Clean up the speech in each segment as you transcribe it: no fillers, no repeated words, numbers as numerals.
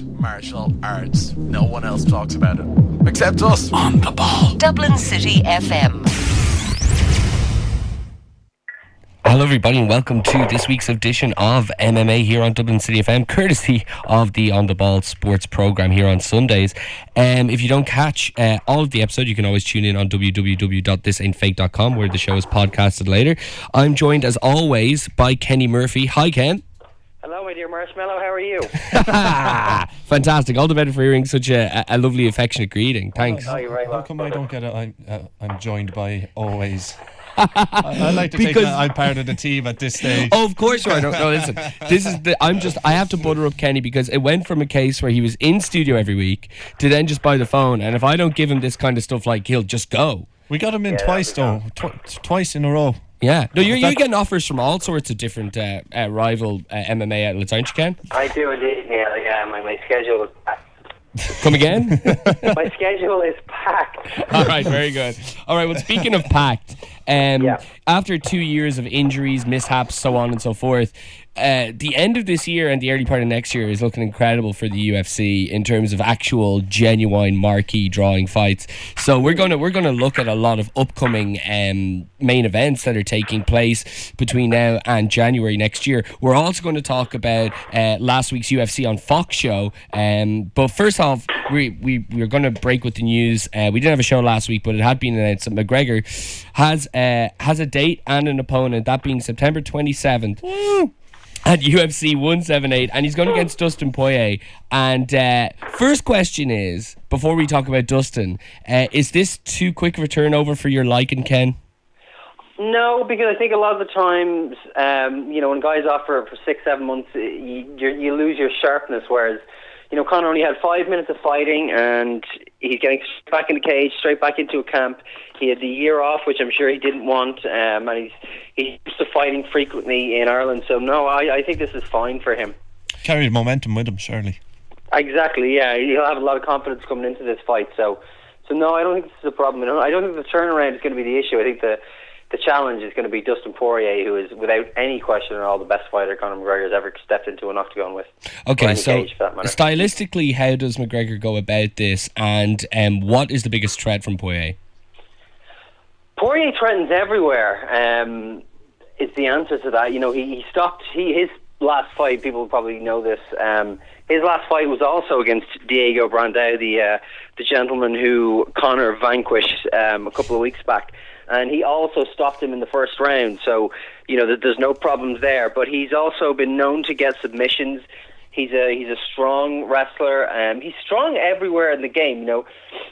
martial arts. No one else talks about it. Except us. On the ball. Dublin City FM. Hello everybody and welcome to this week's edition of MMA here on Dublin City FM, courtesy of the On The Ball sports programme here on Sundays. If you don't catch all of the episode, you can always tune in on www.thisaintfake.com, where the show is podcasted later. I'm joined as always by Kenny Murphy. Hi Ken. Hello my dear Marshmallow, how are you? Fantastic, all the better for hearing such a lovely affectionate greeting. Thanks. Oh, you're very How come I don't get it? I'm joined by always. I like to Because- think that I'm part of the team at this stage. Oh, of course you are. No, listen. This is I have to butter up Kenny because it went from a case where he was in studio every week to then just by the phone. And if I don't give him this kind of stuff, like, he'll just go. We got him in twice though, twice in a row. Yeah. No, you're getting offers from all sorts of different rival MMA outlets, aren't you, Ken? I do indeed, Neill. Yeah, my schedule is packed. Come again? My schedule is packed. All right, very good. All right, well, speaking of packed, after 2 years of injuries, mishaps, so on and so forth, the end of this year and the early part of next year is looking incredible for the UFC in terms of actual genuine marquee drawing fights. So we're gonna look at a lot of upcoming main events that are taking place between now and January next year. We're also going to talk about last week's UFC on Fox show. But first off, we're going to break with the news. We didn't have a show last week, but it had been announced that McGregor has a date and an opponent, that being September 27th. Woo! At UFC 178, and he's going against Dustin Poirier. And first question is, before we talk about Dustin, is this too quick of a turnover for your liking, Ken? No, because I think a lot of the times, when guys offer for 6-7 months, you lose your sharpness, whereas, Conor only had 5 minutes of fighting and he's getting back in the cage, straight back into a camp. He had the year off, which I'm sure he didn't want, and he's used to fighting frequently in Ireland. So, no, I think this is fine for him. Carried momentum with him, surely. Exactly, yeah. He'll have a lot of confidence coming into this fight. So no, I don't think this is a problem. I don't think the turnaround is going to be the issue. I think the challenge is going to be Dustin Poirier, who is, without any question at all, the best fighter Conor McGregor has ever stepped into an octagon with. Okay, so stylistically, how does McGregor go about this, and what is the biggest threat from Poirier? Poirier threatens everywhere. Is the answer to that. He stopped. His last fight, people probably know this. His last fight was also against Diego Brandao, the gentleman who Conor vanquished a couple of weeks back. And he also stopped him in the first round, so there's no problems there. But he's also been known to get submissions. He's a strong wrestler. He's strong everywhere in the game.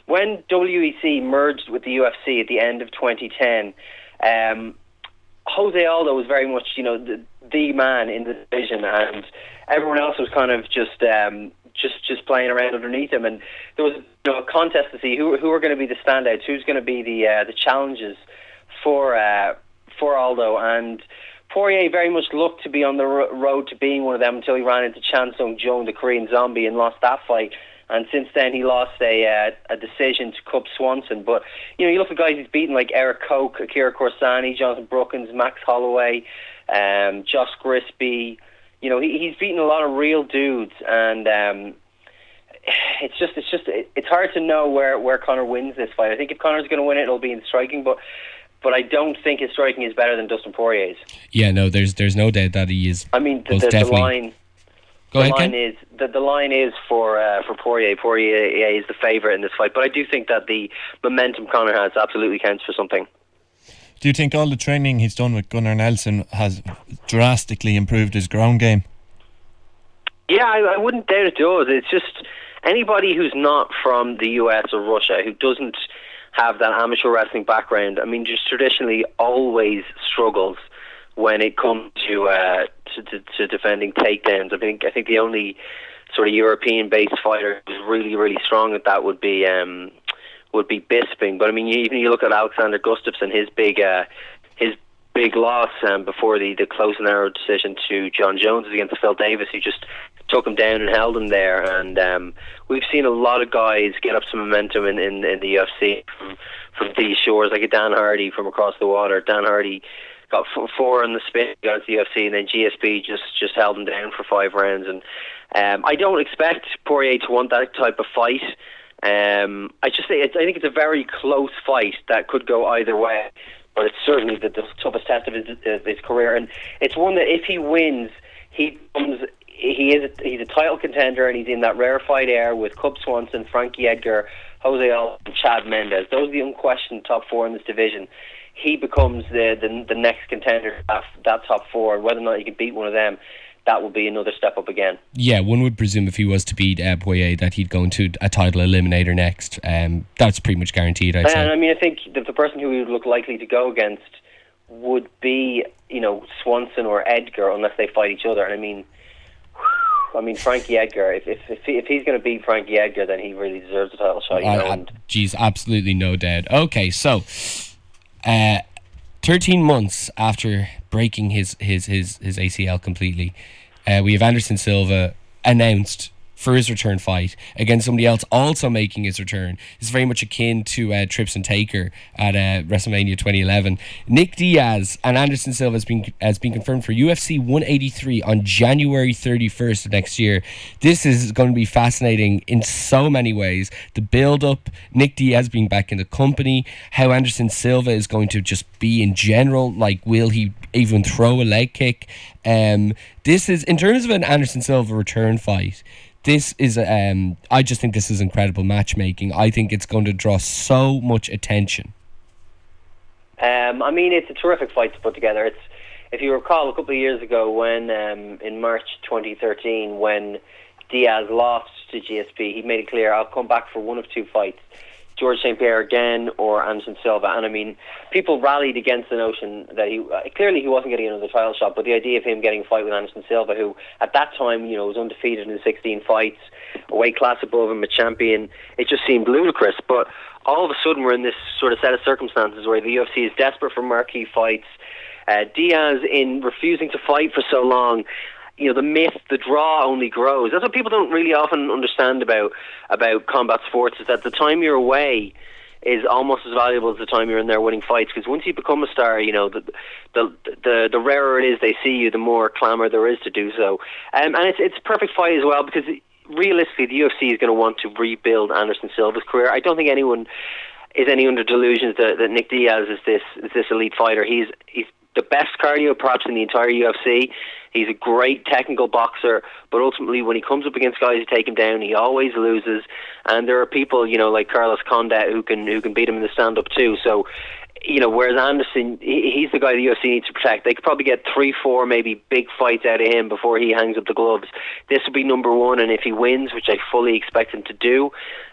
When WEC merged with the UFC at the end of 2010, Jose Aldo was very much the man in the division, and everyone else was kind of just playing around underneath him. And there was a contest to see who are going to be the standouts, who's going to be the challenges for Aldo. And Poirier very much looked to be on the road to being one of them until he ran into Chan Sung Jung, the Korean Zombie, and lost that fight. And since then, he lost a decision to Cub Swanson. But you look at guys he's beaten like Eric Koch, Akira Corsani, Jonathan Brookins, Max Holloway, Josh Grisby. He's beaten a lot of real dudes, and it's hard to know where Conor wins this fight. I think if Conor's going to win it, it'll be in striking, but I don't think his striking is better than Dustin Poirier's. Yeah, no, there's no doubt that he is. I mean, the line. The line is for Poirier. Poirier is the favourite in this fight, but I do think that the momentum Conor has absolutely counts for something. Do you think all the training he's done with Gunnar Nelson has drastically improved his ground game? Yeah, I wouldn't doubt it does. It's just anybody who's not from the US or Russia, who doesn't have that amateur wrestling background, I mean, just traditionally always struggles when it comes to defending takedowns. I think the only sort of European-based fighter who's really, really strong at that would be Bisping. But I mean, you look at Alexander Gustafsson, his big loss before the close and narrow decision to John Jones against Phil Davis, who just took him down and held him there. And we've seen a lot of guys get up some momentum in the UFC from these shores, like a Dan Hardy from across the water. Dan Hardy got 4 on the spin against the UFC, and then GSP just held him down for 5 rounds. And I don't expect Poirier to want that type of fight. I think it's a very close fight that could go either way, but it's certainly the toughest test of his career, and it's one that if he wins, he's a title contender, and he's in that rarefied air with Cub Swanson, Frankie Edgar, Jose Aldo, and Chad Mendes. Those are the unquestioned top four in this division. He becomes the next contender to that top four, and whether or not he can beat one of them, that will be another step up again. Yeah, one would presume if he was to beat Poirier that he'd go into a title eliminator next. That's pretty much guaranteed, I'd say. And I mean, I think the person who he would look likely to go against would be, Swanson or Edgar, unless they fight each other. And I mean, Frankie Edgar, if he's going to beat Frankie Edgar, then he really deserves a title shot. Absolutely no doubt. Okay, so 13 months after breaking his ACL completely, we have Anderson Silva announced for his return fight against somebody else also making his return. It's very much akin to Trips and Taker at WrestleMania 2011. Nick Diaz and Anderson Silva has been confirmed for UFC 183 on January 31st of next year. This is going to be fascinating in so many ways. The build-up, Nick Diaz being back in the company, how Anderson Silva is going to just be in general, like will he even throw a leg kick? This is, in terms of an Anderson Silva return fight, this is, I just think this is incredible matchmaking. I think it's going to draw so much attention. It's a terrific fight to put together. It's, if you recall, a couple of years ago when, in March 2013, when Diaz lost to GSP, he made it clear, I'll come back for one of two fights. George St. Pierre again or Anderson Silva. And people rallied against the notion that he wasn't getting another title shot, but the idea of him getting a fight with Anderson Silva, who at that time was undefeated in 16 fights, a weight class above him, a champion, it just seemed ludicrous. But all of a sudden we're in this sort of set of circumstances where the UFC is desperate for marquee fights. Diaz, in refusing to fight for so long, the myth, the draw only grows. That's what people don't really often understand about combat sports, is that the time you're away is almost as valuable as the time you're in there winning fights, because once you become a star, the rarer it is they see you, the more clamour there is to do so. And it's a perfect fight as well, because realistically the UFC is going to want to rebuild Anderson Silva's career. I don't think anyone is any under delusions that Nick Diaz is this elite fighter. He's the best cardio perhaps in the entire UFC. He's a great technical boxer, but ultimately when he comes up against guys who take him down, he always loses. And there are people, like Carlos Condit who can beat him in the stand-up too. So, whereas Anderson, he's the guy the UFC needs to protect. They could probably get 3-4 maybe big fights out of him before he hangs up the gloves. This will be number one, and if he wins, which I fully expect him to do,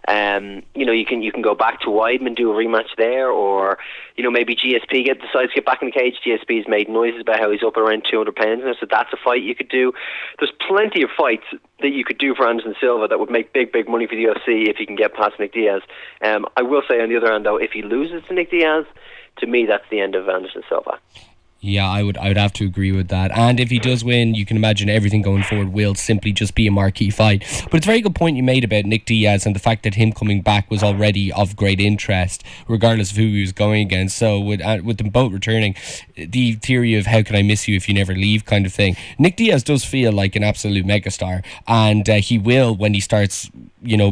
you can go back to Weidman, do a rematch there, or maybe GSP decides to get back in the cage. GSP has made noises about how he's up around 200 pounds now, so that's a fight you could do. There's plenty of fights that you could do for Anderson Silva that would make big money for the UFC if he can get past Nick Diaz. I will say on the other hand though, if he loses to Nick Diaz, to me that's the end of Anderson Silva. Yeah, I would have to agree with that. And if he does win, you can imagine everything going forward will simply just be a marquee fight. But it's a very good point you made about Nick Diaz and the fact that him coming back was already of great interest, regardless of who he was going against. So with them both returning, the theory of how can I miss you if you never leave kind of thing, Nick Diaz does feel like an absolute megastar, and he will when he starts,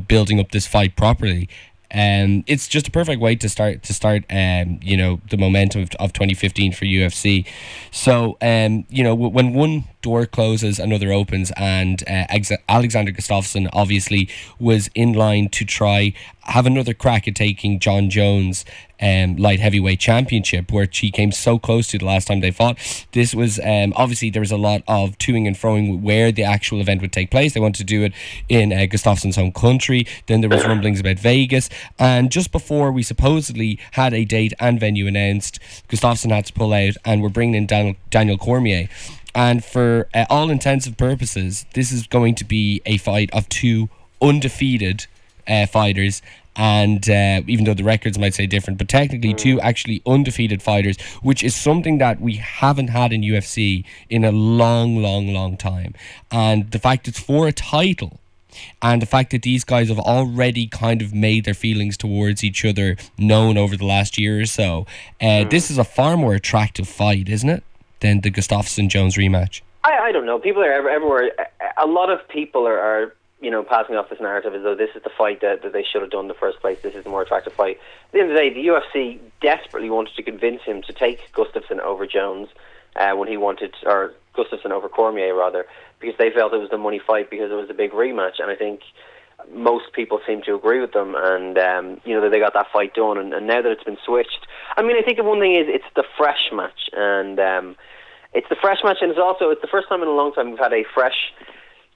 building up this fight properly. It's just a perfect way to start the momentum of 2015 for UFC. So when one door closes, another opens, and Alexander Gustafsson obviously was in line to try have another crack at taking John Jones' light heavyweight championship, which he came so close to the last time they fought. This was obviously there was a lot of toing and froing where the actual event would take place. They wanted to do it in Gustafsson's home country. Then there was rumblings about Vegas, and just before we supposedly had a date and venue announced, Gustafsson had to pull out, and we're bringing in Daniel Cormier. And for all intents and purposes, this is going to be a fight of two undefeated fighters, and even though the records might say different, but technically two actually undefeated fighters, which is something that we haven't had in UFC in a long time. And the fact it's for a title, and the fact that these guys have already kind of made their feelings towards each other known over the last year or so, this is a far more attractive fight, isn't it, than the Gustafsson-Jones rematch? I don't know. People are everywhere. A lot of people are passing off this narrative as though this is the fight that they should have done in the first place. This is the more attractive fight. At the end of the day, the UFC desperately wanted to convince him to take Gustafsson over Jones when he wanted, or Gustafsson over Cormier rather, because they felt it was the money fight because it was a big rematch. And I think most people seem to agree with them, and that they got that fight done. And now that it's been switched, I mean, I think the one thing is it's the fresh match, and it's the fresh match, and it's the first time in a long time we've had a fresh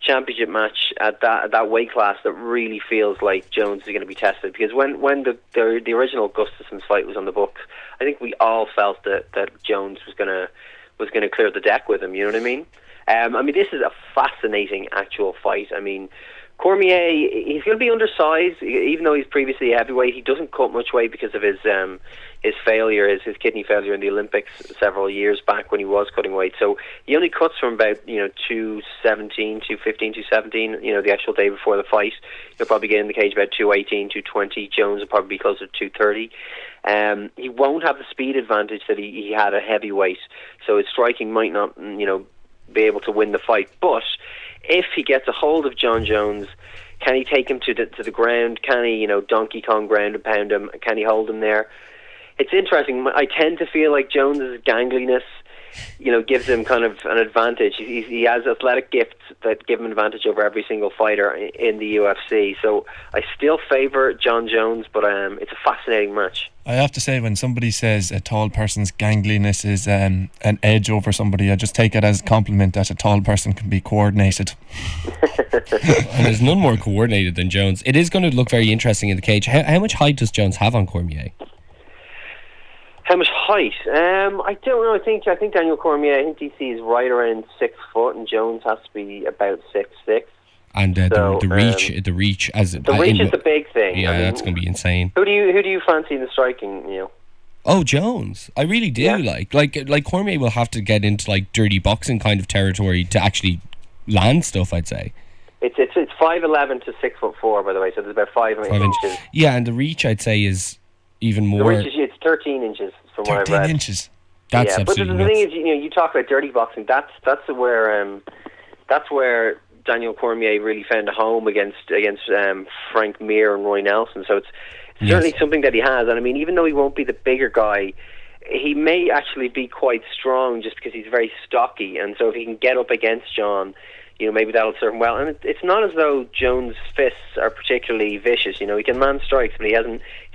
championship match at that weight class that really feels like Jones is going to be tested. Because when the original Gustafsson fight was on the books, I think we all felt that Jones was going to clear the deck with him. You know what I mean? I mean, this is a fascinating actual fight. I mean, Cormier, he's going to be undersized, even though he's previously a heavyweight. He doesn't cut much weight because of his failure, his kidney failure in the Olympics several years back when he was cutting weight. So he only cuts from about 217, 215, 217. The actual day before the fight, he'll probably get in the cage about 218, 220. Jones will probably be closer to 230. He won't have the speed advantage that he had at heavyweight, so his striking might not be able to win the fight. But if he gets a hold of John Jones, can he take him to the ground? Can he, Donkey Kong ground and pound him? Can he hold him there? It's interesting. I tend to feel like Jones's gangliness, gives him kind of an advantage. He has athletic gifts that give him an advantage over every single fighter in the UFC. So I still favour John Jones, but it's a fascinating match. I have to say, when somebody says a tall person's gangliness is an edge over somebody, I just take it as a compliment that a tall person can be coordinated. And there's none more coordinated than Jones. It is going to look very interesting in the cage. How much height does Jones have on Cormier? How much height? I don't know. I think Daniel Cormier, I think DC is right around 6 foot, and Jones has to be about 6'6". And the reach is the big thing. Yeah, that's going to be insane. Who do you fancy in the striking, Neil? Oh, Jones. I really do. Yeah. Like Cormier will have to get into like dirty boxing kind of territory to actually land stuff, I'd say. It's 5'11" to 6'4", by the way, so there's about 5 inches. Yeah, and the reach, I'd say, is even more. The reach it's 13 inches from what I've read. 13 inches. That's absolutely but the thing is, you talk about dirty boxing. That's where Daniel Cormier really found a home against Frank Mir and Roy Nelson. So it's certainly something that he has. And I mean, even though he won't be the bigger guy, he may actually be quite strong just because he's very stocky. And so if he can get up against John, maybe that'll serve him well. And it's not as though Jones' fists are particularly vicious. He can land strikes, but he's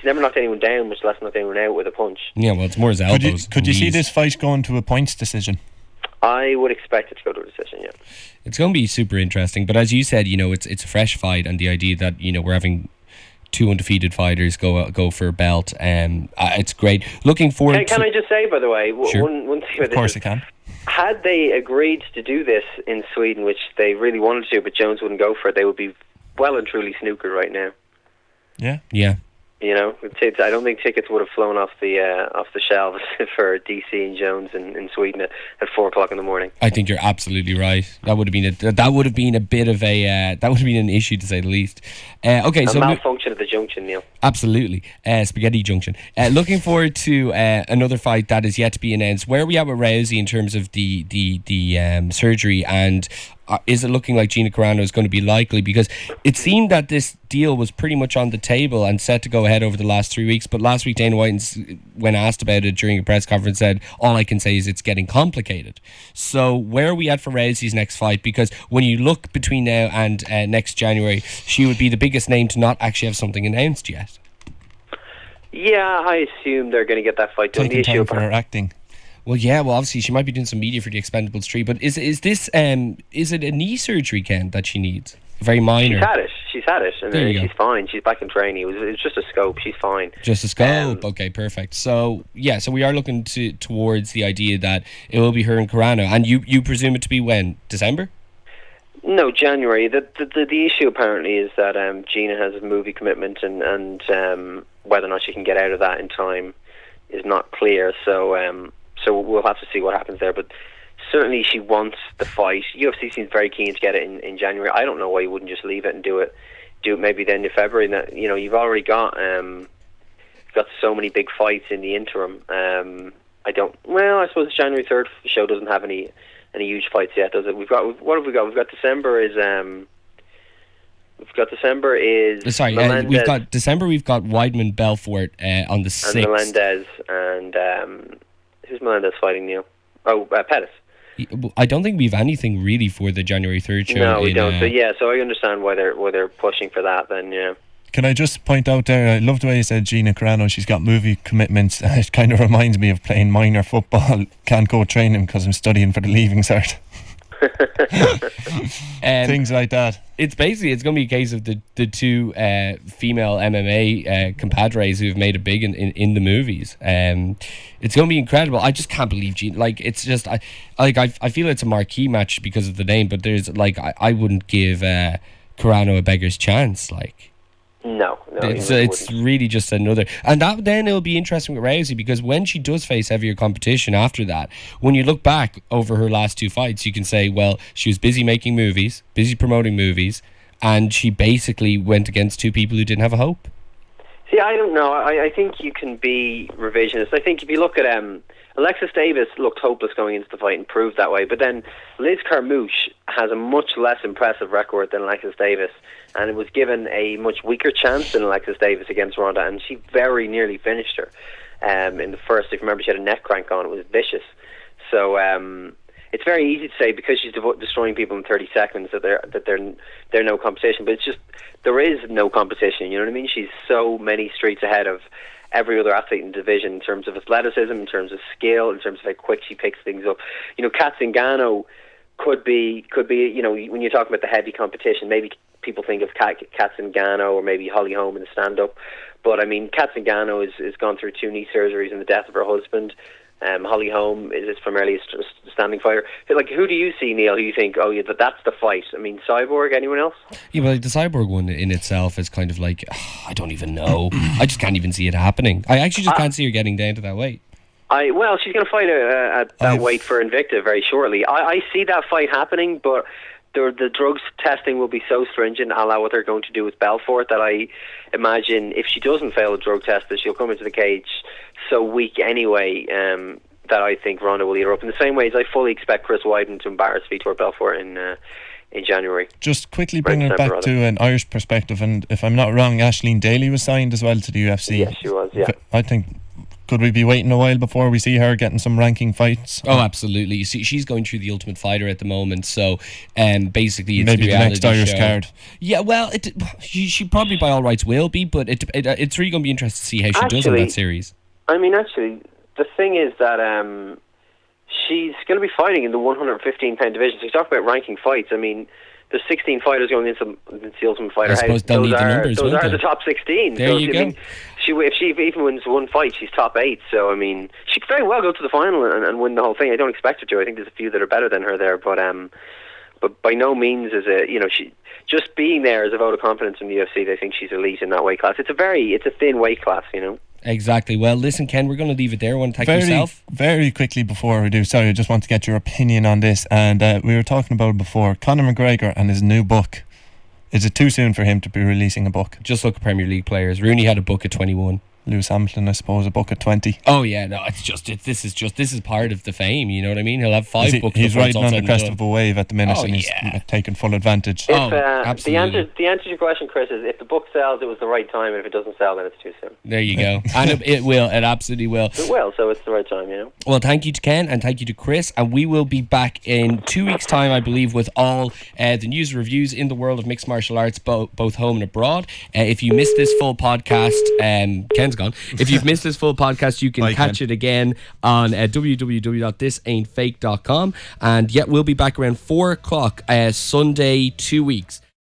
never knocked anyone down, much less knocked anyone out with a punch. Yeah, well, it's more his elbows. Could you see this fight going to a points decision? I would expect it to go to a decision, yeah. It's going to be super interesting. But as you said, it's a fresh fight, and the idea that, we're having two undefeated fighters go for a belt, it's great. Looking forward Can I just say, by the way, sure. one thing about this. Of course I can. Had they agreed to do this in Sweden, which they really wanted to, but Jones wouldn't go for it, they would be well and truly snookered right now. Yeah. Yeah. I don't think tickets would have flown off the shelves for DC and Jones in Sweden at 4:00 in the morning. I think you're absolutely right. That would have been a bit of an issue, to say the least. Okay, so malfunction at the junction, Neil. Absolutely, spaghetti junction. Looking forward to another fight that is yet to be announced. Where are we at with Rousey in terms of the surgery, and is it looking like Gina Carano is going to be likely? Because it seemed that this deal was pretty much on the table and set to go ahead over the last 3 weeks. But last week, Dana White, when asked about it during a press conference, said, all I can say is it's getting complicated. So where are we at for Rousey's next fight? Because when you look between now and next January, she would be the biggest name to not actually have something announced yet. Yeah, I assume they're going to get that fight done. Taking time for her acting. Well, yeah. Well, obviously she might be doing some media for the Expendables 3. But is this is it a knee surgery, Ken, that she needs? Very minor. She's had it, and she's fine. She's back in training. It was just a scope. She's fine. Just a scope. Okay, perfect. So yeah, so we are looking towards the idea that it will be her and Carano, and you presume it to be when? December? No, January. The issue apparently is that Gina has a movie commitment, and whether or not she can get out of that in time is not clear. So we'll have to see what happens there. But certainly she wants the fight. UFC seems very keen to get it in January. I don't know why you wouldn't just leave it and do it maybe the end of February. And you've already got so many big fights in the interim. I suppose the January 3rd show doesn't have any huge fights yet, does it? What have we got? We've got December is sorry, Melendez, we've got December. We've got Weidman Belfort on the 6th. and Melendez, and who's Melendez fighting, Neil? Oh, Pettis. I don't think we've anything really for the January 3rd show. No, we don't. So I understand why they're pushing for that. Then yeah. Can I just point out there, I love the way you said Gina Carano, she's got movie commitments. It kind of reminds me of playing minor football. Can't go training because I'm studying for the Leaving Cert. Things like that. It's going to be a case of the two female MMA compadres who have made it big in the movies. It's going to be incredible. I just can't believe Gina. Like, it's just I feel it's a marquee match because of the name, but there's like I wouldn't give Carano a beggar's chance. Like. No, it's really just another, and that then it'll be interesting with Rousey, because when she does face heavier competition after that, when you look back over her last 2 fights, you can say, well, she was busy making movies, busy promoting movies, and she basically went against two people who didn't have a hope. See, I don't know. I think you can be revisionist. I think if you look at Alexis Davis looked hopeless going into the fight and proved that way, but then Liz Carmouche has a much less impressive record than Alexis Davis, and it was given a much weaker chance than Alexis Davis against Ronda, and she very nearly finished her in the first. If you remember, she had a neck crank on. It was vicious. So it's very easy to say because she's destroying people in 30 seconds that they're no competition, but it's just there is no competition. You know what I mean? She's so many streets ahead of every other athlete in the division in terms of athleticism, in terms of skill, in terms of how quick she picks things up. You know, Kat Zingano could be. You know, when you're talking about the heavy competition, maybe people think of Kat Zingano or maybe Holly Holm in the stand-up. But I mean, Kat Zingano has gone through 2 knee surgeries and the death of her husband. Holly Holm is primarily a standing fighter. Like, who do you see, Neil, who you think, oh yeah, that's the fight? I mean, Cyborg, anyone else? Yeah, but the Cyborg one in itself is kind of like, I don't even know. I just can't even see it happening. I actually just can't see her getting down to that weight. Well, she's going to fight at that weight for Invicta very shortly. I see that fight happening, but the drugs testing will be so stringent, a la what they're going to do with Belfort, that I imagine if she doesn't fail a drug test, that she'll come into the cage so weak anyway that I think Ronda will eat her up. In the same way as I fully expect Chris Weidman to embarrass Vitor Belfort in January. Just quickly bring it back to an Irish perspective, and if I'm not wrong, Aisling Daly was signed as well to the UFC. Yes, she was, yeah. I think, could we be waiting a while before we see her getting some ranking fights? Oh, absolutely. You see, she's going through the Ultimate Fighter at the moment, so basically it's maybe the next Irish show. card. Yeah, well, she probably by all rights will be, but it's really going to be interesting to see how she does in that series. I mean, actually, the thing is that she's going to be fighting in the 115-pound division. So you talk about ranking fights. I mean, there's 16 fighters going into the Ultimate Fighter. I suppose they'll need the numbers, those are the top 16. There you go. I mean, if she even wins one fight, she's top 8. So, I mean, she could very well go to the final and win the whole thing. I don't expect her to. I think there's a few that are better than her there. But by no means is it, you know, she just being there is a vote of confidence in the UFC. They think she's elite in that weight class. It's a thin weight class, you know. Exactly. Well, listen, Ken, we're going to leave it there. I want to thank yourself. Very quickly before we do, sorry, I just want to get your opinion on this. And we were talking about it before. Conor McGregor and his new book. Is it too soon for him to be releasing a book? Just look at Premier League players. Rooney had a book at 21. Lewis Hamilton, I suppose, a book at 20. Oh yeah, no, this is part of the fame. You know what I mean? He'll have 5 books. He's riding on the crest of a wave at the minute, and he's taking full advantage. Absolutely. The answer to your question, Chris, is if the book sells, it was the right time. If it doesn't sell, then it's too soon. There you go. And it will. It absolutely will. It will. So it's the right time, you know. Well, thank you to Ken and thank you to Chris, and we will be back in 2 weeks' time, I believe, with all the news and reviews in the world of mixed martial arts, both home and abroad. If you missed this full podcast, Ken's gone. If you've missed this full podcast, you can catch it again on www.thisaintfake.com, and we'll be back around 4 o'clock Sunday, 2 weeks.